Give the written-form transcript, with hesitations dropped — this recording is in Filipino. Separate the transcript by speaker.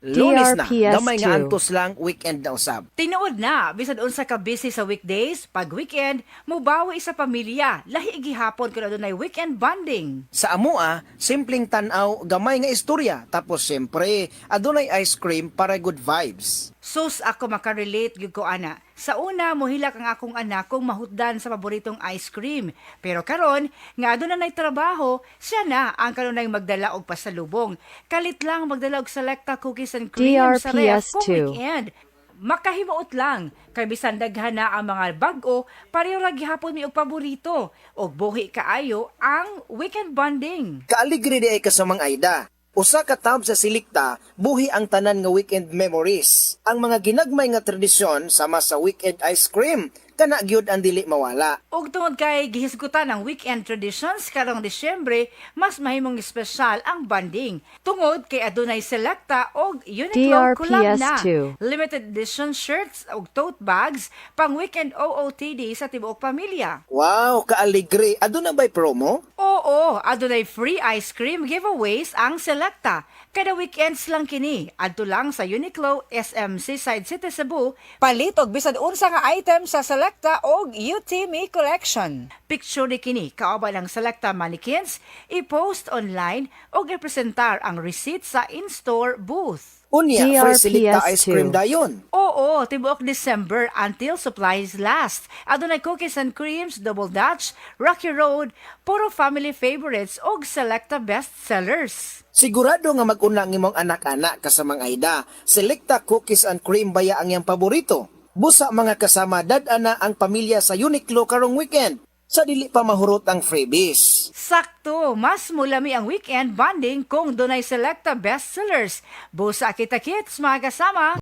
Speaker 1: Lunes na,
Speaker 2: DRPS2.
Speaker 1: gamay nga antos lang, weekend na usab.
Speaker 3: Tinuod na, bisan unsa ka busy sa weekdays, pag weekend, mubawi sa pamilya, lahi gihapon kung adunay weekend bonding.
Speaker 1: Sa amua, simpleng tanaw, gamay nga istorya, tapos siyempre, adunay ice cream para good vibes.
Speaker 3: Sus ako makarelate gyud ko ana. Sa una mohilak ang akong anak kung mahutdan sa paboritong ice cream. Pero karon nga aduna nay trabaho, siya na ang kanunay magdala og pasalubong. Kalit lang magdala og selecta cookies and cream sa ref kung
Speaker 2: DRPS2.
Speaker 3: weekend. Makahimuot lang, kay bisan daghan na ang mga bag-o, pareho ra gihapon mi og paborito. Og buhi kaayo ang weekend bonding.
Speaker 1: Kaaligre di ay kasamang Aida. Usa ka tab sa Silikta, buhi ang tanan nga weekend memories. Ang mga ginagmay nga tradisyon sama sa weekend ice cream, kana gyud ang dili mawala.
Speaker 3: Og tungod kay gihisgutan ang weekend traditions karong Disyembre, mas mahimong espesyal ang bonding. Tungod kay adunay selekta og Uniqlo collab na.
Speaker 2: DRPS2.
Speaker 3: Limited edition shirts og tote bags pang weekend OOTD sa tibuok pamilya.
Speaker 1: Wow, kaaligre. Aduna ba'y promo?
Speaker 3: Oo, adunay free ice cream giveaways ang selekta. Kada weekends lang kini, adto lang sa Uniqlo SMC Side City Cebu, palit og bisan unsa nga item sa selekta og UTME collection. Picture ni kini kauban ang selekta mannequins, i-post online og i-presentar ang receipt sa in-store booth.
Speaker 1: Unya, free Silikta ice
Speaker 2: DRPS2.
Speaker 1: cream dayon.
Speaker 3: Oo, tibuok December until supplies last. Adunay cookies and creams, Double Dutch, Rocky Road, puro family favorites og selecta bestsellers.
Speaker 1: Sigurado nga mag-una ang imong anak-anak kasamang Aida. Selecta cookies and cream baya ang iyang paborito. Busa mga kasama dad-ana ang pamilya sa Uniqlo karong weekend. Sa dili pa mahurot ang freebies.
Speaker 3: Sakto, mas mulami ang weekend bonding kung dunay selecta bestsellers. Busa kita kits mga kasama.